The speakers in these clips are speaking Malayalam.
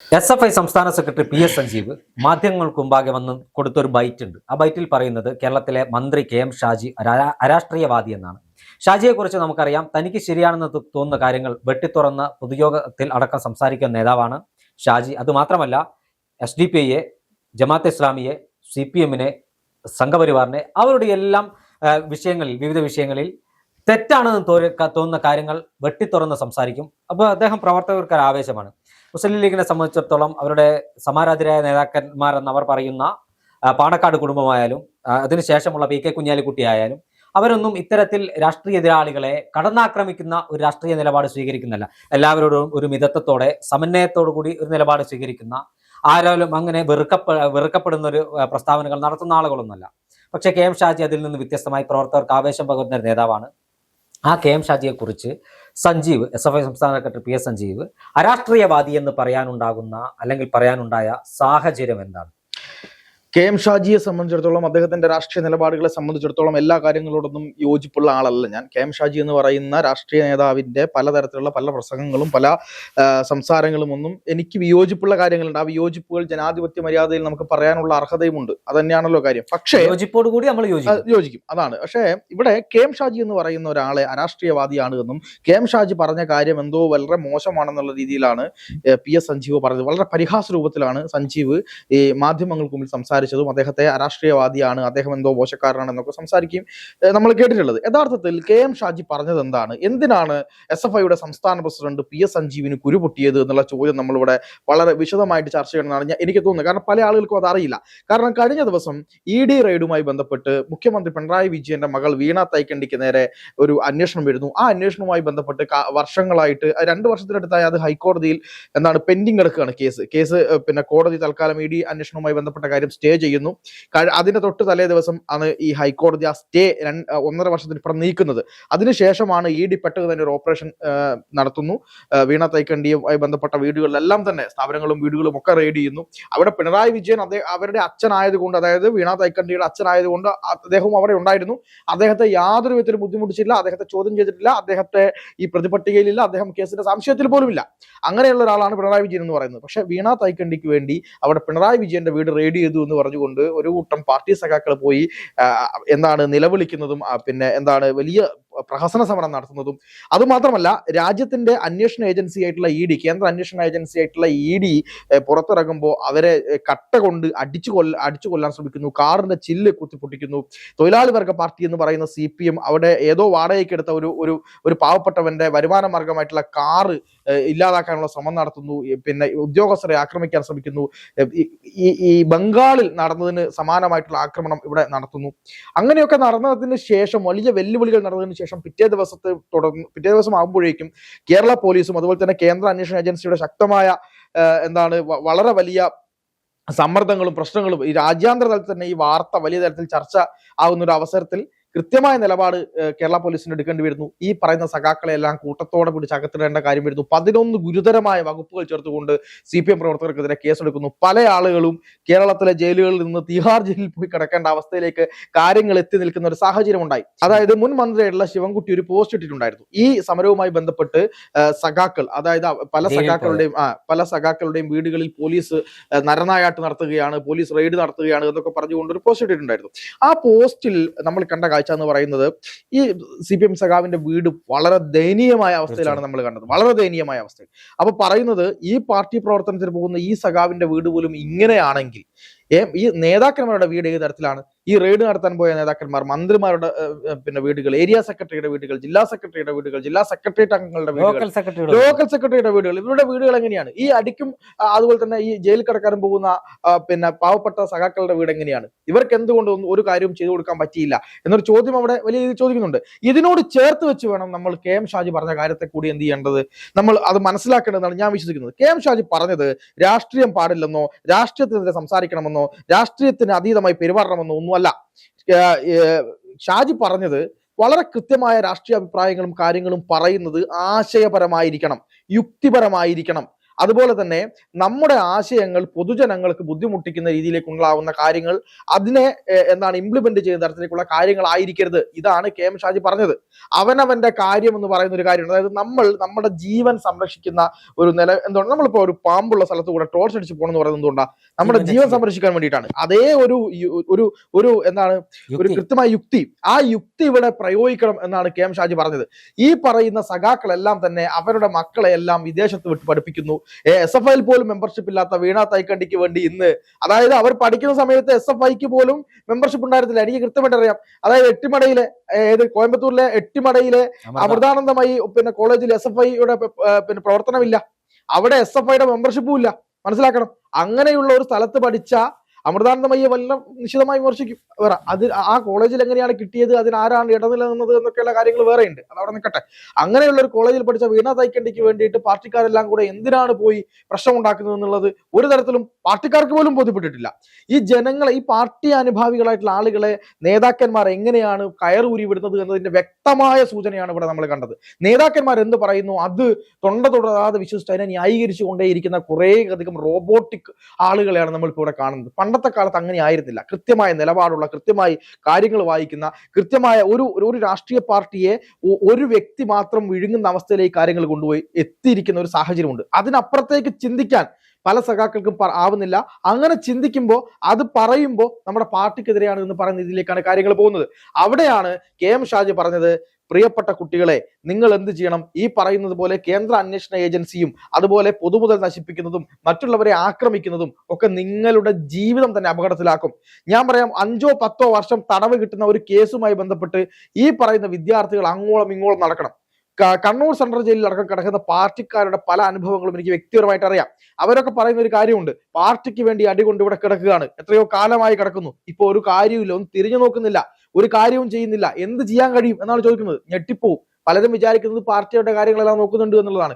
SFI സംസ്ഥാന സെക്രട്ടറി PS സഞ്ജീവ് മാധ്യമങ്ങൾക്ക് മുമ്പാകെ വന്ന് കൊടുത്തൊരു ബൈറ്റ് ഉണ്ട്. ആ ബൈറ്റിൽ പറയുന്നത് കേരളത്തിലെ മന്ത്രി KM ഷാജി അരാഷ്ട്രീയവാദി എന്നാണ്. ഷാജിയെക്കുറിച്ച് നമുക്കറിയാം, തനിക്ക് ശരിയാണെന്ന് തോന്നുന്ന കാര്യങ്ങൾ വെട്ടിത്തുറന്ന് പൊതുയോഗത്തിൽ അടക്കം സംസാരിക്കുന്ന നേതാവാണ് ഷാജി. അതുമാത്രമല്ല, SDPIയെ, ജമാഅത്തെ ഇസ്ലാമിയെ, CPM-നെ, സംഘപരിവാറിനെ, അവരുടെ എല്ലാം വിവിധ വിഷയങ്ങളിൽ തെറ്റാണെന്ന് തോന്നുന്ന കാര്യങ്ങൾ വെട്ടിത്തുറന്ന് സംസാരിക്കും. അപ്പോൾ അദ്ദേഹം പ്രവർത്തകർക്ക് ആവേശമാണ്. മുസ്ലിം ലീഗിനെ സംബന്ധിച്ചിടത്തോളം അവരുടെ സമാരാധരായ നേതാക്കന്മാരെന്ന് അവർ പറയുന്ന പാണക്കാട് കുടുംബമായാലും അതിനുശേഷമുള്ള PK കുഞ്ഞാലിക്കുട്ടി ആയാലും അവരൊന്നും ഇത്തരത്തിൽ രാഷ്ട്രീയ എതിരാളികളെ കടന്നാക്രമിക്കുന്ന ഒരു രാഷ്ട്രീയ നിലപാട് സ്വീകരിക്കുന്നില്ല. എല്ലാവരോടും ഒരു മിതത്വത്തോടെ സമന്വയത്തോടു കൂടി ഒരു നിലപാട് സ്വീകരിക്കുന്ന, ആരാലും അങ്ങനെ വെറുക്കപ്പെടുന്ന ഒരു പ്രസ്താവനകൾ നടത്തുന്ന ആളുകളൊന്നുമല്ല. പക്ഷേ KM ഷാജി അതിൽ നിന്ന് വ്യത്യസ്തമായി പ്രവർത്തകർക്ക് ആവേശം പകരുന്ന ഒരു നേതാവാണ്. ആ KM ഷാജിയെക്കുറിച്ച് സഞ്ജീവ്, SFI സംസ്ഥാന സെക്രട്ടറി PS സഞ്ജീവ് അരാഷ്ട്രീയവാദി എന്ന് പറയാനുണ്ടാകുന്ന അല്ലെങ്കിൽ പറയാനുണ്ടായ സാഹചര്യം എന്താണ്? KM ഷാജിയെ സംബന്ധിച്ചിടത്തോളം അദ്ദേഹത്തിന്റെ രാഷ്ട്രീയ നിലപാടുകളെ സംബന്ധിച്ചിടത്തോളം എല്ലാ കാര്യങ്ങളോടൊന്നും യോജിപ്പുള്ള ആളല്ല ഞാൻ. KM ഷാജി എന്ന് പറയുന്ന രാഷ്ട്രീയ നേതാവിന്റെ പലതരത്തിലുള്ള പല പ്രസംഗങ്ങളും പല സംസാരങ്ങളും ഒന്നും എനിക്ക് വിയോജിപ്പുള്ള കാര്യങ്ങളുണ്ട്. ആ വിയോജിപ്പുകൾ ജനാധിപത്യ മര്യാദയിൽ നമുക്ക് പറയാനുള്ള അർഹതയുമുണ്ട്. അത് തന്നെയാണല്ലോ കാര്യം. പക്ഷേ യോജിപ്പോട് കൂടി നമ്മൾ യോജിക്കും, അതാണ്. പക്ഷേ ഇവിടെ KM ഷാജി എന്ന് പറയുന്ന ഒരാളെ അരാഷ്ട്രീയവാദിയാണ് എന്നും KM ഷാജി പറഞ്ഞ കാര്യം എന്തോ വളരെ മോശമാണെന്നുള്ള രീതിയിലാണ് PS സഞ്ജീവ് പറഞ്ഞത്. വളരെ പരിഹാസ രൂപത്തിലാണ് സഞ്ജീവ് ഈ മാധ്യമങ്ങൾക്ക് മുമ്പിൽ സംസാരിച്ചതും അദ്ദേഹത്തെ അരാഷ്ട്രീയവാദിയാണ്, അദ്ദേഹം എന്തോ മോശക്കാരനാണ് എന്നൊക്കെ സംസാരിക്കുകയും നമ്മൾ കേട്ടിട്ടുള്ളത്. യഥാർത്ഥത്തിൽ KM ഷാജി പറഞ്ഞത് എന്താണ്? എന്തിനാണ് SFIയുടെ സംസ്ഥാന പ്രസിഡന്റ് PS സഞ്ജീവിന് കുരുപൊട്ടിയത് എന്നുള്ള ചോദ്യം നമ്മളിവിടെ വളരെ വിശദമായിട്ട് ചർച്ച ചെയ്യണമെന്നാണ് എനിക്ക് തോന്നുന്നത്. കാരണം പല ആളുകൾക്കും അതറിയില്ല. കാരണം കഴിഞ്ഞ ദിവസം ED റെയ്ഡുമായി ബന്ധപ്പെട്ട് മുഖ്യമന്ത്രി പിണറായി വിജയന്റെ മകൾ വീണ തൈക്കണ്ടിക്ക് നേരെ ഒരു അന്വേഷണം വരുന്നു. ആ അന്വേഷണവുമായി ബന്ധപ്പെട്ട് വർഷങ്ങളായിട്ട് 2 വർഷത്തിനടുത്തായി അത് ഹൈക്കോടതിയിൽ പെൻഡിങ് കിടക്കുകയാണ് കേസ്. പിന്നെ കോടതി തൽക്കാലം ED അന്വേഷണവുമായി ബന്ധപ്പെട്ട കാര്യം സ്റ്റേ ചെയ്യുന്നു. അതിന്റെ തൊട്ട് തലേ ദിവസം ആണ് ഈ ഹൈക്കോടതി ആ സ്റ്റേ 1.5 വർഷത്തിന് ഇപ്പുറം നീക്കുന്നത്. അതിനുശേഷമാണ് ED പെട്ടെന്ന് തന്നെ ഒരു ഓപ്പറേഷൻ നടത്തുന്നു. വീണ തൈക്കണ്ടിയുമായി ബന്ധപ്പെട്ട വീടുകളിലെല്ലാം തന്നെ സ്ഥാപനങ്ങളും വീടുകളും ഒക്കെ റെയ്ഡ് ചെയ്യുന്നു. അവിടെ പിണറായി വിജയൻ അവരുടെ അച്ഛനായതുകൊണ്ട്, അതായത് വീണ തൈക്കണ്ടിയുടെ അച്ഛനായതുകൊണ്ട് അദ്ദേഹവും അവിടെ ഉണ്ടായിരുന്നു. അദ്ദേഹത്തെ യാതൊരു വിധത്തിലും ബുദ്ധിമുട്ടിച്ചില്ല, അദ്ദേഹത്തെ ചോദ്യം ചെയ്തിട്ടില്ല, അദ്ദേഹത്തെ ഈ പ്രതിപട്ടികയിലില്ല, അദ്ദേഹം കേസിന്റെ സംശയത്തിൽ പോലും ഇല്ല. അങ്ങനെയുള്ള ഒരാളാണ് പിണറായി വിജയൻ എന്ന് പറയുന്നത്. പക്ഷെ വീണ തൈക്കണ്ടിക്ക് വേണ്ടി അവിടെ പിണറായി വിജയന്റെ വീട് റെയ്ഡ് ചെയ്തു എന്ന് പറഞ്ഞുകൊണ്ട് ഒരു കൂട്ടം പാർട്ടി സഖാക്കൾ പോയി നിലവിളിക്കുന്നതും വലിയ പ്രഹസന സമരം നടത്തുന്നതും, അതുമാത്രമല്ല രാജ്യത്തിന്റെ അന്വേഷണ ഏജൻസി ആയിട്ടുള്ള ED, കേന്ദ്ര അന്വേഷണ ഏജൻസി ആയിട്ടുള്ള ED പുറത്തിറങ്ങുമ്പോൾ അവരെ കട്ട കൊണ്ട് അടിച്ചു കൊല്ലാൻ ശ്രമിക്കുന്നു, കാറിന്റെ ചില്ല് കുത്തിപ്പൊട്ടിക്കുന്നു. തൊഴിലാളി വർഗ പാർട്ടി എന്ന് പറയുന്ന CPM അവിടെ ഏതോ വാടകയ്ക്ക് എടുത്ത ഒരു പാവപ്പെട്ടവന്റെ വരുമാന മാർഗമായിട്ടുള്ള കാറ് ഇല്ലാതാക്കാനുള്ള ശ്രമം നടത്തുന്നു. പിന്നെ ഉദ്യോഗസ്ഥരെ ആക്രമിക്കാൻ ശ്രമിക്കുന്നു. ഈ ബംഗാളിൽ നടന്നതിന് സമാനമായിട്ടുള്ള ആക്രമണം ഇവിടെ നടത്തുന്നു. അങ്ങനെയൊക്കെ നടന്നതിന് ശേഷം, വലിയ വെല്ലുവിളികൾ നടന്നതിന് ശേഷം പിറ്റേ ദിവസം ആകുമ്പോഴേക്കും കേരള പോലീസും അതുപോലെ തന്നെ കേന്ദ്ര അന്വേഷണ ഏജൻസിയുടെ ശക്തമായ വളരെ വലിയ സമ്മർദ്ദങ്ങളും പ്രശ്നങ്ങളും ഈ രാജ്യാന്തര തലത്തിൽ തന്നെ ഈ വാർത്ത വലിയ തരത്തിൽ ചർച്ച ആകുന്ന ഒരു അവസരത്തിൽ കൃത്യമായ നിലപാട് കേരള പോലീസിന് എടുക്കേണ്ടി വരുന്നു. ഈ പറയുന്ന സഖാക്കളെ എല്ലാം കൂട്ടത്തോടെ പിടിച്ച് അകത്തിടേണ്ട കാര്യം വരുന്നു. 11 ഗുരുതരമായ വകുപ്പുകൾ ചേർത്തുകൊണ്ട് CPM പ്രവർത്തകർക്കെതിരെ കേസെടുക്കുന്നു. പല ആളുകളും കേരളത്തിലെ ജയിലുകളിൽ നിന്ന് തിഹാർ ജയിലിൽ പോയി കിടക്കേണ്ട അവസ്ഥയിലേക്ക് കാര്യങ്ങൾ എത്തി നിൽക്കുന്ന ഒരു സാഹചര്യം ഉണ്ടായി. അതായത് മുൻ മന്ത്രിയായിട്ടുള്ള ശിവൻകുട്ടി ഒരു പോസ്റ്റ് ഇട്ടിട്ടുണ്ടായിരുന്നു. ഈ സമരവുമായി ബന്ധപ്പെട്ട് സഖാക്കൾ, അതായത് പല സഖാക്കളുടെയും വീടുകളിൽ പോലീസ് നരനായാട്ട് നടത്തുകയാണ്, പോലീസ് റെയ്ഡ് നടത്തുകയാണ് എന്നൊക്കെ പറഞ്ഞുകൊണ്ട് ഒരു പോസ്റ്റ് ഇട്ടിട്ടുണ്ടായിരുന്നു. ആ പോസ്റ്റിൽ നമ്മൾ കണ്ട കാഴ്ച എന്ന് പറയുന്നത് ഈ CPM സഖാവിന്റെ വീട് വളരെ ദയനീയമായ അവസ്ഥയിലാണ് നമ്മൾ കണ്ടത്, വളരെ ദയനീയമായ അവസ്ഥയിൽ. അപ്പൊ പറയുന്നത്, ഈ പാർട്ടി പ്രവർത്തനത്തിന് പോകുന്ന ഈ സഖാവിന്റെ വീട് പോലും ഇങ്ങനെയാണെങ്കിൽ ഈ നേതാക്കന്മാരുടെ വീട് ഏത് തരത്തിലാണ്? ഈ റെയ്ഡ് നടത്താൻ പോയ നേതാക്കന്മാർ, മന്ത്രിമാരുടെ വീടുകൾ, ഏരിയ സെക്രട്ടറിയുടെ വീടുകൾ, ജില്ലാ സെക്രട്ടറിയുടെ വീടുകൾ, ജില്ലാ സെക്രട്ടേറിയറ്റ് അംഗങ്ങളുടെ വീടുകൾ, ലോക്കൽ സെക്രട്ടറിയുടെ വീടുകൾ, ഇവരുടെ വീടുകൾ എങ്ങനെയാണ്? ഈ അടിക്കും അതുപോലെ തന്നെ ഈ ജയിൽ കിടക്കാനും പോകുന്ന പാവപ്പെട്ട സഖാക്കളുടെ വീട് എങ്ങനെയാണ്? ഇവർക്ക് എന്തുകൊണ്ട് ഒരു കാര്യവും ചെയ്തു കൊടുക്കാൻ പറ്റിയില്ല എന്നൊരു ചോദ്യം അവിടെ വലിയ രീതിയിൽ ചോദിക്കുന്നുണ്ട്. ഇതിനോട് ചേർത്ത് വെച്ച് വേണം നമ്മൾ KM ഷാജി പറഞ്ഞ കാര്യത്തെ കൂടി എന്ത് ചെയ്യേണ്ടത്, നമ്മൾ അത് മനസ്സിലാക്കേണ്ടതെന്നാണ് ഞാൻ വിശ്വസിക്കുന്നത്. KM ഷാജി പറഞ്ഞത് രാഷ്ട്രീയം പാടില്ലെന്നോ, രാഷ്ട്രീയത്തിനെതിരെ സംസാരിക്കണമെന്നോ, രാഷ്ട്രീയത്തിന് അതീതമായി പെരുമാറണമെന്നോ ഒന്നുമല്ല. ഷാജി പറഞ്ഞത് വളരെ കൃത്യമായ രാഷ്ട്രീയ അഭിപ്രായങ്ങളും കാര്യങ്ങളും പറയുന്നത് ആശയപരമായിരിക്കണം, യുക്തിപരമായിരിക്കണം. അതുപോലെ തന്നെ നമ്മുടെ ആശയങ്ങൾ പൊതുജനങ്ങൾക്ക് ബുദ്ധിമുട്ടിക്കുന്ന രീതിയിലേക്കുണ്ടാവുന്ന കാര്യങ്ങൾ അതിനെ ഇംപ്ലിമെന്റ് ചെയ്യുന്ന തരത്തിലേക്കുള്ള കാര്യങ്ങളായിരിക്കരുത്. ഇതാണ് കെ എം ഷാജി പറഞ്ഞത്. അവനവന്റെ കാര്യം എന്ന് പറയുന്ന ഒരു കാര്യമുണ്ട്. അതായത് നമ്മുടെ ജീവൻ സംരക്ഷിക്കുന്ന ഒരു നില എന്തുകൊണ്ട് നമ്മളിപ്പോ ഒരു പാമ്പുള്ള സ്ഥലത്ത് കൂടെ ടോർച്ച് അടിച്ച് പോകണമെന്ന് പറയുന്നത് എന്തുകൊണ്ടാണ്? നമ്മുടെ ജീവൻ സംരക്ഷിക്കാൻ വേണ്ടിയിട്ടാണ്. അതേ ഒരു കൃത്യമായ യുക്തി, ആ യുക്തി ഇവിടെ പ്രയോഗിക്കണം എന്നാണ് കെ എം ഷാജി പറഞ്ഞത്. ഈ പറയുന്ന സഖാക്കളെല്ലാം തന്നെ അവരുടെ മക്കളെ എല്ലാം വിദേശത്ത് വിട്ട് പഠിപ്പിക്കുന്നു. SFIയിൽ പോലും മെമ്പർഷിപ്പ് ഇല്ലാത്ത വീണ തൈക്കണ്ടിക്ക് വേണ്ടി ഇന്ന്, അതായത് അവർ പഠിക്കുന്ന സമയത്ത് SFIക്ക് പോലും മെമ്പർഷിപ്പ് ഉണ്ടായിരുന്നില്ല. എനിക്ക് കൃത്യമായിട്ട് അറിയാം. അതായത് എട്ടിമടയിലെ കോയമ്പത്തൂരിലെ എട്ടിമടയിലെ അമൃതാനന്ദമയി കോളേജിൽ SFIയുടെ പ്രവർത്തനമില്ല. അവിടെ SFIയുടെ മെമ്പർഷിപ്പും ഇല്ല. മനസ്സിലാക്കണം. അങ്ങനെയുള്ള ഒരു സ്ഥലത്ത് പഠിച്ച അമൃതാനന്ദമയ്യെ വല്ല നിശ്ചിതമായി വിമർശിക്കും. വേറെ അത് ആ കോളേജിൽ എങ്ങനെയാണ് കിട്ടിയത്, അതിനാരാണ് ഇടനില നിന്നത് എന്നൊക്കെയുള്ള കാര്യങ്ങൾ വേറെ ഉണ്ട്. അതവിടെ നിൽക്കട്ടെ. അങ്ങനെയുള്ള ഒരു കോളേജിൽ പഠിച്ച വീണ തൈക്കണ്ടിക്ക് വേണ്ടിയിട്ട് പാർട്ടിക്കാരെല്ലാം കൂടെ എന്തിനാണ് പോയി പ്രശ്നം ഉണ്ടാക്കുന്നത് എന്നുള്ളത് ഒരു തരത്തിലും പാർട്ടിക്കാർക്ക് പോലും ബോധ്യപ്പെട്ടിട്ടില്ല. ഈ ജനങ്ങളെ, ഈ പാർട്ടി അനുഭാവികളായിട്ടുള്ള ആളുകളെ നേതാക്കന്മാർ എങ്ങനെയാണ് കയറൂരി വിടുന്നത് എന്നതിന്റെ വ്യക്തമായ സൂചനയാണ് ഇവിടെ നമ്മൾ കണ്ടത്. നേതാക്കന്മാർ എന്ത് പറയുന്നു അത് തൊണ്ട തൊടാതെ വിശ്വസിച്ച് അതിനെ ന്യായീകരിച്ചു കൊണ്ടേയിരിക്കുന്ന കുറേ അധികം റോബോട്ടിക് ആളുകളെയാണ് നമ്മളിപ്പോൾ ഇവിടെ കാണുന്നത്. പണ്ടത്തെ കാലത്ത് അങ്ങനെ ആയിരുന്നില്ല. കൃത്യമായ നിലപാടുള്ള, കൃത്യമായി കാര്യങ്ങൾ വായിക്കുന്ന, കൃത്യമായ ഒരു രാഷ്ട്രീയ പാർട്ടിയെ ഒരു വ്യക്തി മാത്രം വിഴുങ്ങുന്ന അവസ്ഥയിലേക്ക് കാര്യങ്ങൾ കൊണ്ടുപോയി എത്തിയിരിക്കുന്ന ഒരു സാഹചര്യമുണ്ട്. അതിനപ്പുറത്തേക്ക് ചിന്തിക്കാൻ പല സഖാക്കൾക്കും ആവുന്നില്ല. അങ്ങനെ ചിന്തിക്കുമ്പോൾ അത് പറയുമ്പോൾ നമ്മുടെ പാർട്ടിക്കെതിരെയാണ് എന്ന് പറയുന്ന രീതിയിലേക്കാണ് കാര്യങ്ങൾ പോകുന്നത്. അവിടെയാണ് കെ എം ഷാജി പറഞ്ഞത്, പ്രിയപ്പെട്ട കുട്ടികളെ, നിങ്ങൾ എന്ത് ചെയ്യണം? ഈ പറയുന്നത് പോലെ കേന്ദ്ര അന്വേഷണ ഏജൻസിയും അതുപോലെ പൊതുമുതൽ നശിപ്പിക്കുന്നതും മറ്റുള്ളവരെ ആക്രമിക്കുന്നതും ഒക്കെ നിങ്ങളുടെ ജീവിതം തന്നെ അപകടത്തിലാക്കും. ഞാൻ പറയാം, 5-10 വർഷം തടവ് കിട്ടുന്ന ഒരു കേസുമായി ബന്ധപ്പെട്ട് ഈ പറയുന്ന വിദ്യാർത്ഥികൾ അങ്ങോളം ഇങ്ങോളം നടക്കണം. കണ്ണൂർ സെൻട്രൽ ജയിലിൽ അടക്കം കിടക്കുന്ന പാർട്ടിക്കാരുടെ പല അനുഭവങ്ങളും എനിക്ക് വ്യക്തിപരമായിട്ട് അറിയാം. അവരൊക്കെ പറയുന്ന ഒരു കാര്യമുണ്ട്, പാർട്ടിക്ക് വേണ്ടി അടികൊണ്ട് ഇവിടെ കിടക്കുകയാണ്, എത്രയോ കാലമായി കിടക്കുന്നു, ഇപ്പൊ ഒരു കാര്യമില്ല, ഒന്നും തിരിഞ്ഞു നോക്കുന്നില്ല, ഒരു കാര്യവും ചെയ്യുന്നില്ല, എന്ത് ചെയ്യാൻ കഴിയും എന്നാണ് ചോദിക്കുന്നത്. ഞെട്ടിപ്പോവും. പലരും വിചാരിക്കുന്നത് പാർട്ടിയുടെ കാര്യങ്ങളെല്ലാം നോക്കുന്നുണ്ട് എന്നുള്ളതാണ്.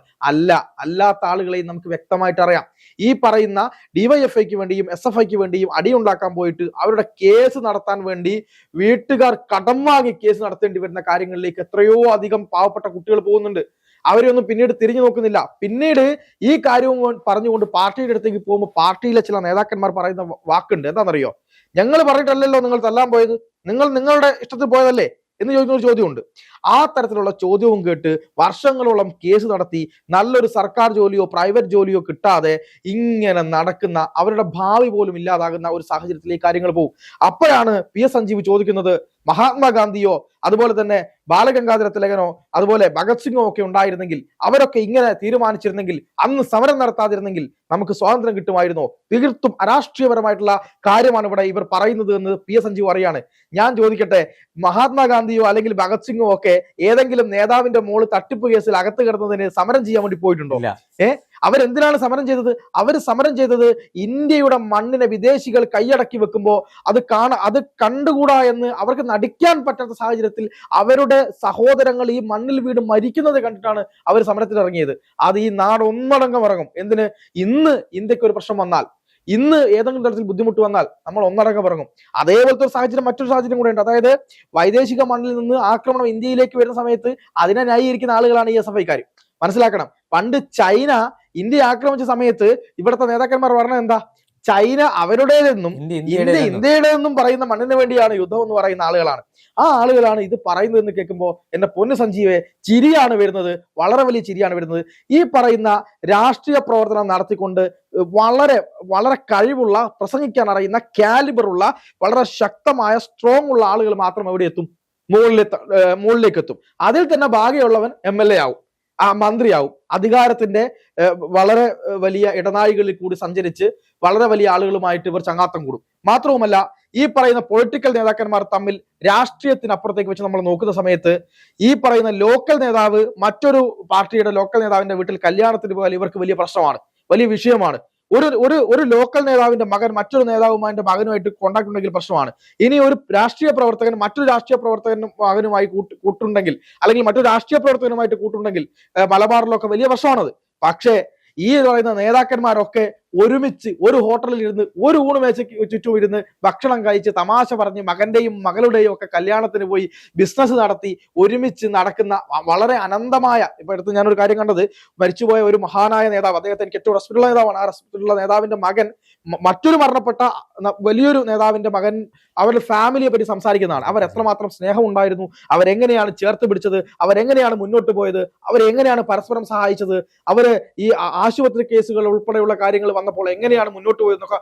അല്ലാത്ത ആളുകളെയും നമുക്ക് വ്യക്തമായിട്ട് അറിയാം. ഈ പറയുന്ന DYFIക്ക് വേണ്ടിയും SFIക്ക് വേണ്ടിയും അടിയുണ്ടാക്കാൻ പോയിട്ട് അവരുടെ കേസ് നടത്താൻ വേണ്ടി വീട്ടുകാർ കടം വാങ്ങി കേസ് നടത്തേണ്ടി വരുന്ന കാര്യങ്ങളിലേക്ക് എത്രയോ അധികം പാവപ്പെട്ട കുട്ടികൾ പോകുന്നുണ്ട്. അവരെയൊന്നും പിന്നീട് തിരിഞ്ഞു നോക്കുന്നില്ല. പിന്നീട് ഈ കാര്യവും പറഞ്ഞുകൊണ്ട് പാർട്ടിയുടെ അടുത്തേക്ക് പോകുമ്പോൾ പാർട്ടിയിലെ ചില നേതാക്കന്മാർ പറയുന്ന വാക്കുണ്ട്. എന്താണെന്നറിയോ? ഞങ്ങൾ പറഞ്ഞിട്ടല്ലല്ലോ നിങ്ങൾ തല്ലാൻ പോയത്, നിങ്ങൾ നിങ്ങളുടെ ഇഷ്ടത്തിൽ പോയതല്ലേ എന്ന് ചോദിക്കുന്ന ഒരു ചോദ്യമുണ്ട്. ആ തരത്തിലുള്ള ചോദ്യവും കേട്ട് വർഷങ്ങളോളം കേസ് നടത്തി നല്ലൊരു സർക്കാർ ജോലിയോ പ്രൈവറ്റ് ജോലിയോ കിട്ടാതെ ഇങ്ങനെ നടക്കുന്ന, അവരുടെ ഭാവി പോലും ഇല്ലാതാകുന്ന ഒരു സാഹചര്യത്തിലേക്ക് കാര്യങ്ങൾ പോകും. അപ്പോഴാണ് PS സഞ്ജീവ് ചോദിക്കുന്നത്, മഹാത്മാഗാന്ധിയോ അതുപോലെ തന്നെ ബാലഗംഗാധര തിലകനോ അതുപോലെ ഭഗത് സിംഗോ ഒക്കെ ഉണ്ടായിരുന്നെങ്കിൽ, അവരൊക്കെ ഇങ്ങനെ തീരുമാനിച്ചിരുന്നെങ്കിൽ, അന്ന് സമരം നടത്താതിരുന്നെങ്കിൽ നമുക്ക് സ്വാതന്ത്ര്യം കിട്ടുമായിരുന്നോ? തീർത്തും അരാഷ്ട്രീയപരമായിട്ടുള്ള കാര്യമാണ് ഇവിടെ ഇവർ പറയുന്നത് എന്ന് PS സഞ്ജീവ് അറിയാണ്. ഞാൻ ചോദിക്കട്ടെ, മഹാത്മാഗാന്ധിയോ അല്ലെങ്കിൽ ഭഗത് സിംഗോ ഒക്കെ ഏതെങ്കിലും നേതാവിന്റെ മോള് തട്ടിപ്പ് കേസിൽ അകത്ത് കിടന്നതിന് സമരം ചെയ്യാൻ വേണ്ടി പോയിട്ടുണ്ടോ? അവരെന്തിനാണ് സമരം ചെയ്തത്? അവർ സമരം ചെയ്തത് ഇന്ത്യയുടെ മണ്ണിനെ വിദേശികൾ കൈയടക്കി വെക്കുമ്പോൾ അത് കണ്ടുകൂടാ എന്ന് അവർക്ക് നടിക്കാൻ പറ്റാത്ത സാഹചര്യത്തിൽ അവരുടെ സഹോദരങ്ങൾ ഈ മണ്ണിൽ വീട് മരിക്കുന്നത് കണ്ടിട്ടാണ് അവർ സമരത്തിൽ ഇറങ്ങിയത്. അത് ഈ നാട് ഒന്നടങ്കം ഇറങ്ങും. എന്തിന്? ഇന്ന് ഇന്ത്യക്ക് ഒരു പ്രശ്നം വന്നാൽ, ഇന്ന് ഏതെങ്കിലും തരത്തിൽ ബുദ്ധിമുട്ട് വന്നാൽ നമ്മൾ ഒന്നടങ്കം ഇറങ്ങും. അതേപോലത്തെ ഒരു സാഹചര്യം, മറ്റൊരു സാഹചര്യം കൂടെ ഉണ്ട്. അതായത് വൈദേശിക മണ്ണിൽ നിന്ന് ആക്രമണം ഇന്ത്യയിലേക്ക് വരുന്ന സമയത്ത് അതിനെ ന്യായീകരിക്കുന്ന ആളുകളാണ് ഈ SFIക്കാർ. മനസ്സിലാക്കണം. പണ്ട് ചൈന ഇന്ത്യ ആക്രമിച്ച സമയത്ത് ഇവിടുത്തെ നേതാക്കന്മാർ പറഞ്ഞത് എന്താ? ചൈന അവരുടേതെന്നും ഇന്ത്യയുടേതെന്നും പറയുന്ന മണ്ണിന് വേണ്ടിയാണ് യുദ്ധം എന്ന് പറയുന്ന ആളുകളാണ്. ആ ആളുകളാണ് ഇത് പറയുന്നതെന്ന് കേൾക്കുമ്പോൾ എന്റെ പൊന്നു സഞ്ജീവെ ചിരിയാണ് വരുന്നത്, വളരെ വലിയ ചിരിയാണ് വരുന്നത്. ഈ പറയുന്ന രാഷ്ട്രീയ പ്രവർത്തനം നടത്തിക്കൊണ്ട് വളരെ വളരെ കഴിവുള്ള, പ്രസംഗിക്കാൻ അറിയുന്ന, കാലിബറുള്ള, വളരെ ശക്തമായ സ്ട്രോങ് ഉള്ള ആളുകൾ മാത്രം എവിടെ എത്തും? മുകളിലേക്ക് എത്തും. അതിൽ തന്നെ ഭാഗ്യമുള്ളവൻ MLA ആവും, മന്ത്രിയാവും. അധികാരത്തിന്റെ വളരെ വലിയ ഇടനാഴികളിൽ കൂടി സഞ്ചരിച്ച് വളരെ വലിയ ആളുകളുമായിട്ട് ഇവർ ചങ്ങാത്തം കൂടും. മാത്രവുമല്ല, ഈ പറയുന്ന പൊളിറ്റിക്കൽ നേതാക്കന്മാർ തമ്മിൽ രാഷ്ട്രീയത്തിനപ്പുറത്തേക്ക് വെച്ച് നമ്മൾ നോക്കുന്ന സമയത്ത് ഈ പറയുന്ന ലോക്കൽ നേതാവ് മറ്റൊരു പാർട്ടിയുടെ ലോക്കൽ നേതാവിന്റെ വീട്ടിൽ കല്യാണത്തിന് പോയാൽ ഇവർക്ക് വലിയ പ്രശ്നമാണ്, വലിയ വിഷയമാണ്. ഒരു ലോക്കൽ നേതാവിന്റെ മകൻ മറ്റൊരു നേതാവുമായിട്ട് മകനുമായിട്ട് കോണ്ടാക്ട് ഉണ്ടെങ്കിൽ പ്രശ്നമാണ്. ഇനി ഒരു രാഷ്ട്രീയ പ്രവർത്തകൻ മറ്റൊരു രാഷ്ട്രീയ പ്രവർത്തകനും മകനുമായി കൂട്ടുണ്ടെങ്കിൽ, അല്ലെങ്കിൽ മറ്റൊരു രാഷ്ട്രീയ പ്രവർത്തകനുമായിട്ട് കൂട്ടുണ്ടെങ്കിൽ മലബാറിലൊക്കെ വലിയ പ്രശ്നമാണത്. പക്ഷേ ഈ പറയുന്ന നേതാക്കന്മാരൊക്കെ ഒരുമിച്ച് ഒരു ഹോട്ടലിൽ ഇരുന്ന് ഒരു ഊണുമേശയ്ക്ക് ചുറ്റും ഇരുന്ന് ഭക്ഷണം കഴിച്ച് തമാശ പറഞ്ഞ് മകന്റെയും മകളുടെയും ഒക്കെ കല്യാണത്തിന് പോയി ബിസിനസ് നടത്തി ഒരുമിച്ച് നടക്കുന്ന വളരെ അനന്തമായ, ഇപ്പൊ അടുത്ത് ഞാനൊരു കാര്യം കണ്ടത്, മരിച്ചുപോയ ഒരു മഹാനായ നേതാവ്, അദ്ദേഹത്തെ എനിക്ക് ഏറ്റവും റെസ്പെക്ടുള്ള നേതാവാണ്, ആ റെസ്പെക്ടുള്ള നേതാവിന്റെ മകൻ മറ്റൊരു മരണപ്പെട്ട വലിയൊരു നേതാവിന്റെ മകൻ അവരുടെ ഫാമിലിയെ പറ്റി സംസാരിക്കുന്നതാണ്. അവർ എത്രമാത്രം സ്നേഹം ഉണ്ടായിരുന്നു, അവരെങ്ങനെയാണ് ചേർത്ത് പിടിച്ചത്, അവരെങ്ങനെയാണ് മുന്നോട്ട് പോയത്, അവരെങ്ങനെയാണ് പരസ്പരം സഹായിച്ചത്, അവര് ഈ ആശുപത്രി കേസുകൾ ഉൾപ്പെടെയുള്ള കാര്യങ്ങൾ വന്നപ്പോൾ എങ്ങനെയാണ് മുന്നോട്ട് പോയതെന്നൊക്കെ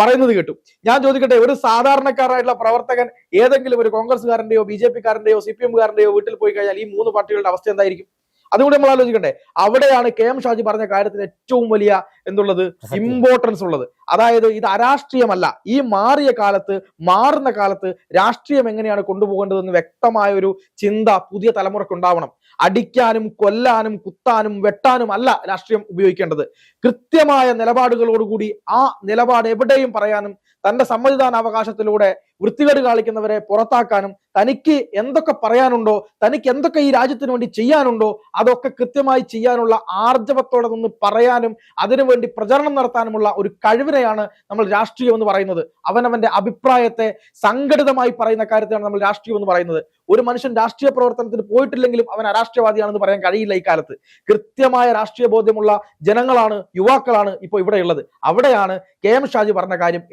പറയുന്നത് കേട്ടു. ഞാൻ ചോദിക്കട്ടെ, ഒരു സാധാരണക്കാരായിട്ടുള്ള പ്രവർത്തകൻ ഏതെങ്കിലും ഒരു കോൺഗ്രസ്സുകാരന്റെയോ BJP-കാരന്റെയോ CPM-കാരന്റെയോ വീട്ടിൽ പോയി കഴിഞ്ഞാൽ ഈ മൂന്ന് പാർട്ടികളുടെ അവസ്ഥ എന്തായിരിക്കും? അതുകൂടി നമ്മൾ ആലോചിക്കണ്ടേ. അവിടെയാണ് KM ഷാജി പറഞ്ഞ കാര്യത്തിന് ഏറ്റവും വലിയ എന്തുള്ളത്, ഇമ്പോർട്ടൻസ് ഉള്ളത്. അതായത് ഇത് അരാഷ്ട്രീയമല്ല, ഈ മാറുന്ന കാലത്ത് രാഷ്ട്രീയം എങ്ങനെയാണ് കൊണ്ടുപോകേണ്ടതെന്ന് വ്യക്തമായ ഒരു ചിന്ത പുതിയ തലമുറയ്ക്ക് ഉണ്ടാവണം. അടിക്കാനും കൊല്ലാനും കുത്താനും വെട്ടാനും അല്ല രാഷ്ട്രീയം ഉപയോഗിക്കേണ്ടത്. കൃത്യമായ നിലപാടുകളോടുകൂടി ആ നിലപാട് എവിടെയും പറയാനും തന്റെ സമ്മതിദാനാവകാശത്തിലൂടെ വൃത്തികേട് കാണിക്കുന്നവരെ പുറത്താക്കാനും തനിക്ക് എന്തൊക്കെ പറയാനുണ്ടോ, തനിക്ക് എന്തൊക്കെ ഈ രാജ്യത്തിന് വേണ്ടി ചെയ്യാനുണ്ടോ അതൊക്കെ കൃത്യമായി ചെയ്യാനുള്ള ആർജവത്തോടെ നിന്ന് പറയാനും അതിനുവേണ്ടി പ്രചരണം നടത്താനുമുള്ള ഒരു കഴിവിനെയാണ് നമ്മൾ രാഷ്ട്രീയം എന്ന് പറയുന്നത്. അവനവന്റെ അഭിപ്രായത്തെ സംഘടിതമായി പറയുന്ന കാര്യത്തെയാണ് നമ്മൾ രാഷ്ട്രീയം എന്ന് പറയുന്നത്. ഒരു മനുഷ്യൻ രാഷ്ട്രീയ പ്രവർത്തനത്തിന് പോയിട്ടില്ലെങ്കിലും അവൻ അരാഷ്ട്രീയവാദിയാണെന്ന് പറയാൻ കഴിയില്ല ഈ കാലത്ത്. കൃത്യമായ രാഷ്ട്രീയ ബോധ്യമുള്ള ജനങ്ങളാണ്, യുവാക്കളാണ് ഇപ്പോൾ ഇവിടെ ഉള്ളത്. അവിടെയാണ് KM ഷാജി പറഞ്ഞ കാര്യം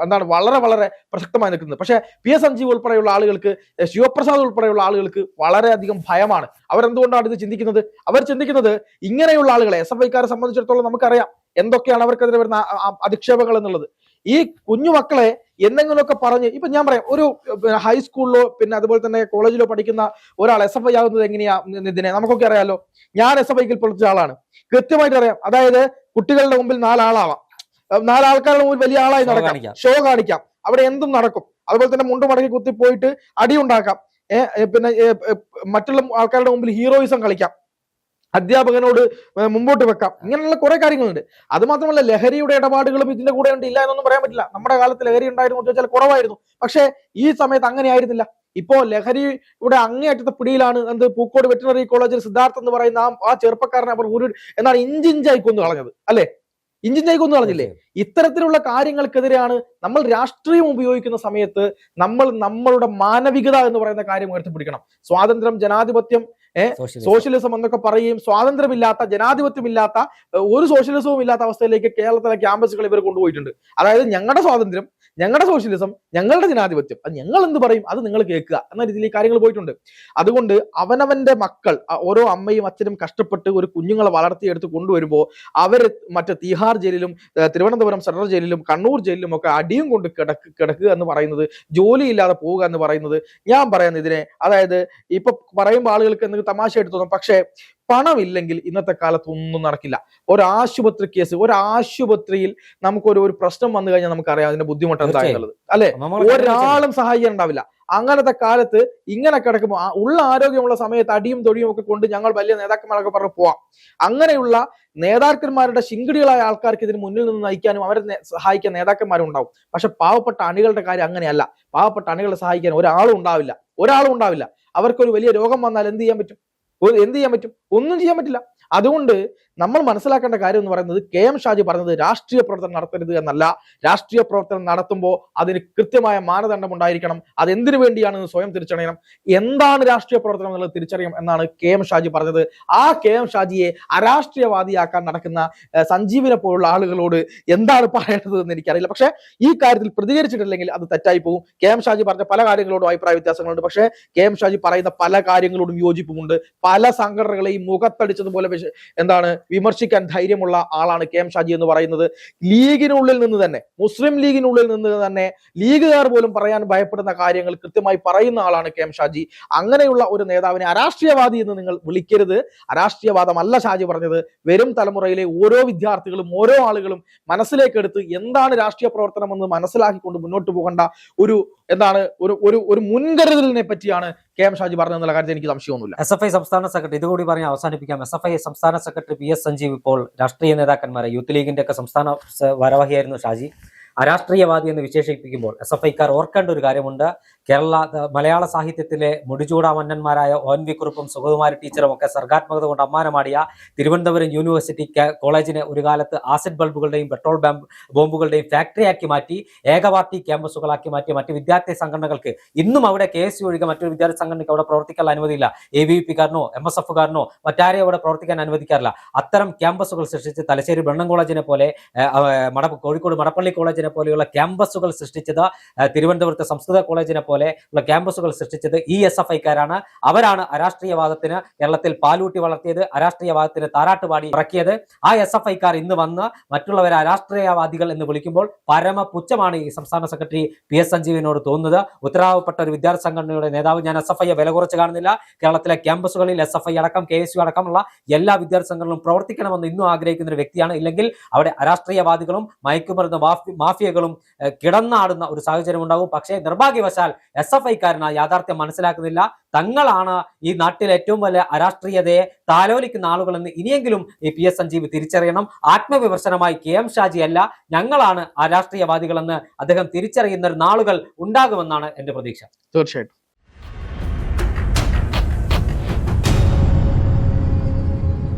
എന്താണ് വളരെ വളരെ പ്രസക്തമായി നിൽക്കുന്നത്. പക്ഷേ PS സഞ്ജീവ് ഉൾപ്പെടെയുള്ള ആളുകൾക്ക്, ശിവപ്രസാദ് ഉൾപ്പെടെയുള്ള ആളുകൾക്ക് വളരെയധികം ഭയമാണ്. അവരെന്തുകൊണ്ടാണ് ഇത് ചിന്തിക്കുന്നത്? അവർ ചിന്തിക്കുന്നത് ഇങ്ങനെയുള്ള ആളുകളെ, SFIക്കാരെ സംബന്ധിച്ചിടത്തോളം നമുക്കറിയാം എന്തൊക്കെയാണ് അവർക്കെതിരെ വരുന്ന അധിക്ഷേപങ്ങൾ എന്നുള്ളത്. ഈ കുഞ്ഞു മക്കളെ എന്തെങ്കിലുമൊക്കെ പറഞ്ഞ്, ഇപ്പൊ ഞാൻ പറയാം, ഒരു ഹൈസ്കൂളിലോ പിന്നെ അതുപോലെ തന്നെ കോളേജിലോ പഠിക്കുന്ന ഒരാൾ SFI ആകുന്നത് എങ്ങനെയാ ഇതിനെ നമുക്കൊക്കെ അറിയാലോ. ഞാൻ SFIക്ക് പഠിച്ച ആളാണ്, കൃത്യമായിട്ട് അറിയാം. അതായത് കുട്ടികളുടെ മുമ്പിൽ 4 ആളാവാം, 4 ആൾക്കാരുടെ മുമ്പിൽ വലിയ ആളായി നടക്കാം, ഷോ കാണിക്കാം, അവിടെ എന്തും നടക്കും. അതുപോലെ തന്നെ മുണ്ട് മടക്കി കുത്തിപ്പോയിട്ട് അടിയുണ്ടാക്കാം, പിന്നെ മറ്റുള്ള ആൾക്കാരുടെ മുമ്പിൽ ഹീറോയിസം കളിക്കാം, അധ്യാപകനോട് മുമ്പോട്ട് വെക്കാം, ഇങ്ങനെയുള്ള കുറെ കാര്യങ്ങളുണ്ട്. അത് മാത്രമല്ല ലഹരിയുടെ ഇടപാടുകളും ഇതിന്റെ കൂടെ ഉണ്ട്, ഇല്ല എന്നൊന്നും പറയാൻ പറ്റില്ല. നമ്മുടെ കാലത്ത് ലഹരി ഉണ്ടായിരുന്നു എന്ന് ചോദിച്ചാൽ കുറവായിരുന്നു. പക്ഷേ ഈ സമയത്ത് അങ്ങനെ ആയിരുന്നില്ല. ഇപ്പോ ലഹരിയുടെ അങ്ങേയറ്റത്തെ പിടിയിലാണ്. പൂക്കോട് വെറ്റിനറി കോളേജിൽ സിദ്ധാർത്ഥ് എന്ന് പറയുന്ന ആ ചെറുപ്പക്കാരനെ അവർ എന്താണ് ഇഞ്ചിഞ്ചായി കൊന്നു കളഞ്ഞത്, അല്ലെ? ഇഞ്ചിഞ്ചായി കൊന്നു കളഞ്ഞില്ലേ? ഇത്തരത്തിലുള്ള കാര്യങ്ങൾക്കെതിരെയാണ് നമ്മൾ രാഷ്ട്രീയം ഉപയോഗിക്കുന്ന സമയത്ത് നമ്മൾ നമ്മളുടെ മാനവികത എന്ന് പറയുന്ന കാര്യം ഉയർത്തിപ്പിടിക്കണം. സ്വാതന്ത്ര്യം, ജനാധിപത്യം, സോഷ്യലിസം എന്നൊക്കെ പറയുകയും സ്വാതന്ത്ര്യമില്ലാത്ത, ജനാധിപത്യമില്ലാത്ത, ഒരു സോഷ്യലിസവും ഇല്ലാത്ത അവസ്ഥയിലേക്ക് കേരളത്തിലെ ക്യാമ്പസുകൾ ഇവർ കൊണ്ടുപോയിട്ടുണ്ട്. അതായത് ഞങ്ങളുടെ സ്വാതന്ത്ര്യം, ഞങ്ങളുടെ സോഷ്യലിസം, ഞങ്ങളുടെ ജനാധിപത്യം, അത് ഞങ്ങൾ എന്ത് പറയും അത് നിങ്ങൾ കേൾക്കുക എന്ന രീതിയിൽ കാര്യങ്ങൾ പോയിട്ടുണ്ട്. അതുകൊണ്ട് അവനവന്റെ മക്കൾ, ഓരോ അമ്മയും അച്ഛനും കഷ്ടപ്പെട്ട് ഒരു കുഞ്ഞുങ്ങളെ വളർത്തിയെടുത്ത് കൊണ്ടുവരുമ്പോൾ അവർ മറ്റേ തീഹാർ ജയിലിലും തിരുവനന്തപുരം സെൻട്രൽ ജയിലിലും കണ്ണൂർ ജയിലിലും ഒക്കെ അടിയും കൊണ്ട് കിടക്കുക എന്ന് പറയുന്നത്, ജോലിയില്ലാതെ പോവുക എന്ന് പറയുന്നത്, ഞാൻ പറയുന്നത് ഇതിനെ, അതായത് ഇപ്പൊ പറയുമ്പോൾ ആളുകൾക്ക് എന്തെങ്കിലും തമാശയായിട്ട് തോന്നും, പക്ഷേ പണമില്ലെങ്കിൽ ഇന്നത്തെ കാലത്ത് ഒന്നും നടക്കില്ല. ഒരു ആശുപത്രി കേസ്, ഒരു ആശുപത്രിയിൽ നമുക്കൊരു പ്രശ്നം വന്നു കഴിഞ്ഞാൽ നമുക്കറിയാം അതിന്റെ ബുദ്ധിമുട്ട് എന്താണെന്നുള്ളത്, അല്ലെ? ഒരാളും സഹായിക്കാൻ ഉണ്ടാവില്ല. അങ്ങനത്തെ കാലത്ത് ഇങ്ങനെ കിടക്കുമ്പോൾ ഉള്ള ആരോഗ്യമുള്ള സമയത്ത് അടിയും തൊടിയും ഒക്കെ കൊണ്ട് ഞങ്ങൾ വലിയ നേതാക്കന്മാരൊക്കെ പറഞ്ഞ് പോവാം. അങ്ങനെയുള്ള നേതാക്കന്മാരുടെ ശിങ്കിടികളായ ആൾക്കാർക്ക് ഇതിന് മുന്നിൽ നിന്ന് നയിക്കാനും അവരെ സഹായിക്കാൻ നേതാക്കന്മാരും ഉണ്ടാവും. പക്ഷെ പാവപ്പെട്ട അണികളുടെ കാര്യം അങ്ങനെയല്ല. പാവപ്പെട്ട അണികളെ സഹായിക്കാൻ ഒരാളും ഉണ്ടാവില്ല. അവർക്കൊരു വലിയ രോഗം വന്നാൽ എന്ത് ചെയ്യാൻ പറ്റും? ഒന്നും ചെയ്യാൻ പറ്റില്ല. അതുകൊണ്ട് നമ്മൾ മനസ്സിലാക്കേണ്ട കാര്യം എന്ന് പറയുന്നത്, KM ഷാജി പറഞ്ഞത് രാഷ്ട്രീയ പ്രവർത്തനം നടത്തരുത് എന്നല്ല. രാഷ്ട്രീയ പ്രവർത്തനം നടത്തുമ്പോൾ അതിന് കൃത്യമായ മാനദണ്ഡം ഉണ്ടായിരിക്കണം. അതെന്തിനു വേണ്ടിയാണെന്ന് സ്വയം തിരിച്ചറിയണം. എന്താണ് രാഷ്ട്രീയ പ്രവർത്തനം എന്നുള്ളത് തിരിച്ചറിയണം എന്നാണ് KM ഷാജി പറഞ്ഞത്. ആ KM ഷാജിയെ അരാഷ്ട്രീയവാദിയാക്കാൻ നടക്കുന്ന സഞ്ജീവിനെ പോലുള്ള ആളുകളോട് എന്താണ് പറയേണ്ടത് എന്ന് എനിക്കറിയില്ല. പക്ഷേ ഈ കാര്യത്തിൽ പ്രതികരിച്ചിട്ടില്ലെങ്കിൽ അത് തെറ്റായി പോകും. KM ഷാജി പറഞ്ഞ പല കാര്യങ്ങളോടും അഭിപ്രായ വ്യത്യാസങ്ങളുണ്ട്. പക്ഷേ KM ഷാജി പറയുന്ന പല കാര്യങ്ങളോടും യോജിപ്പുമുണ്ട്. പല സംഘടനകളെയും മുഖത്തടിച്ചതുപോലെ വിമർശിക്കാൻ ധൈര്യമുള്ള ആളാണ് KM ഷാജി എന്ന് പറയുന്നത്. ലീഗിനുള്ളിൽ നിന്ന് തന്നെ, മുസ്ലിം ലീഗിനുള്ളിൽ നിന്ന് തന്നെ ലീഗുകാർ പോലും പറയാൻ ഭയപ്പെടുന്ന കാര്യങ്ങൾ കൃത്യമായി പറയുന്ന ആളാണ് KM ഷാജി. അങ്ങനെയുള്ള ഒരു നേതാവിനെ അരാഷ്ട്രീയവാദി എന്ന് നിങ്ങൾ വിളിക്കരുത്. അരാഷ്ട്രീയവാദമല്ല ഷാജി പറഞ്ഞത്. വരും തലമുറയിലെ ഓരോ വിദ്യാർത്ഥികളും ഓരോ ആളുകളും മനസ്സിലേക്കെടുത്ത് എന്താണ് രാഷ്ട്രീയ പ്രവർത്തനം എന്ന് മനസ്സിലാക്കിക്കൊണ്ട് മുന്നോട്ട് പോകേണ്ട ഒരു മുൻകരുതലിനെ പറ്റിയാണ് KM ഷാജി പറഞ്ഞതെന്നുള്ള കാര്യത്തിൽ എനിക്ക് സംശയമൊന്നുമില്ല. SFI സംസ്ഥാന സെക്രട്ടറി, ഇതുകൂടി പറഞ്ഞ് അവസാനിപ്പിക്കാം. SFI സംസ്ഥാന സെക്രട്ടറി PS സഞ്ജീവ് ഇപ്പോൾ രാഷ്ട്രീയ നേതാക്കന്മാരെ, യൂത്ത് ലീഗിന്റെ ഒക്കെ സംസ്ഥാന ഭാരവാഹിയായിരുന്നു ഷാജി, അരാഷ്ട്രീയവാദി എന്ന് വിശേഷിപ്പിക്കുമ്പോൾ SFIക്കാർ ഓർക്കേണ്ട ഒരു കാര്യമുണ്ട്. മലയാള സാഹിത്യത്തിലെ മുടിചൂടാ മന്നന്മാരായ ONV കുറുപ്പും സുഗതകുമാരി ടീച്ചറും ഒക്കെ സർഗാത്മകത കൊണ്ട് അമ്മാനമാടിയ തിരുവനന്തപുരം യൂണിവേഴ്സിറ്റി കോളേജിനെ ഒരു കാലത്ത് ആസിഡ് ബൾബുകളുടെയും പെട്രോൾ ബോംബുകളുടെയും ഫാക്ടറിയാക്കി മാറ്റി ഏകപാർട്ടി ക്യാമ്പസുകളാക്കി മാറ്റി മറ്റ് വിദ്യാർത്ഥി സംഘടനകൾക്ക് ഇന്നും അവിടെ KSU ഒഴികെ മറ്റൊരു വിദ്യാർത്ഥി സംഘടനയ്ക്ക് അവിടെ പ്രവർത്തിക്കാൻ അനുമതിയില്ല. ABVP-കാരനോ MSF-കാരനോ മറ്റാരെയും അവിടെ പ്രവർത്തിക്കാൻ അനുവദിക്കാറില്ല. അത്തരം ക്യാമ്പസുകൾ സൃഷ്ടിച്ച് തലശ്ശേരി ബ്രണ്ണൻ കോളേജിനെ പോലെ കോഴിക്കോട് മടപ്പള്ളി കോളേജിനെ പോലെയുള്ള ക്യാമ്പസുകൾ സൃഷ്ടിച്ചത്, തിരുവനന്തപുരത്തെ സംസ്കൃത കോളേജിനെ പോലെ ഉള്ള ക്യാമ്പസുകൾ സൃഷ്ടിച്ചത് ഈ SFI-കാരാണ്. അവരാണ് അരാഷ്ട്രീയവാദത്തിന് കേരളത്തിൽ പാലൂട്ടി വളർത്തിയത്, അരാഷ്ട്രീയവാദത്തിന് താരാട്ടുപാടി ഇറക്കിയത്. ആ SFI-കാർ ഇന്ന് വന്ന് മറ്റുള്ളവരെ അരാഷ്ട്രീയവാദികൾ എന്ന് വിളിക്കുമ്പോൾ പരമ പുച്ഛമാണ് ഈ സംസ്ഥാന സെക്രട്ടറി PS സഞ്ജീവിനോട് തോന്നുന്നത്. ഉത്തരവാദപ്പെട്ട ഒരു വിദ്യാർത്ഥി സംഘടനയുടെ നേതാവ്, ഞാൻ SFI-യെ വില കുറച്ച് കാണുന്നില്ല. കേരളത്തിലെ ക്യാമ്പസുകളിൽ SFI അടക്കം KSU അടക്കമുള്ള എല്ലാ വിദ്യാർത്ഥി സംഘടനകളും പ്രവർത്തിക്കണമെന്ന് ഇന്നും ആഗ്രഹിക്കുന്ന ഒരു വ്യക്തിയാണ്. ഇല്ലെങ്കിൽ അവിടെ അരാഷ്ട്രീയവാദികളും മയക്കുമരുന്ന് മാഫിയകളും കിടന്നാടുന്ന ഒരു സാഹചര്യം ഉണ്ടാകും. പക്ഷേ നിർഭാഗ്യവശാൽ SFI-കാരന് യാഥാർത്ഥ്യം മനസ്സിലാക്കുന്നില്ല. തങ്ങളാണ് ഈ നാട്ടിലെ ഏറ്റവും വലിയ അരാഷ്ട്രീയതയെ താലോലിക്കുന്ന ആളുകളെന്ന് ഇനിയെങ്കിലും ഈ PS സഞ്ജീവ് തിരിച്ചറിയണം. ആത്മവിമർശനമായി KM ഷാജി അല്ല, ഞങ്ങളാണ് അരാഷ്ട്രീയവാദികളെന്ന് അദ്ദേഹം തിരിച്ചറിയുന്ന നാളുകൾ ഉണ്ടാകുമെന്നാണ് എന്റെ പ്രതീക്ഷ. തീർച്ചയായിട്ടും.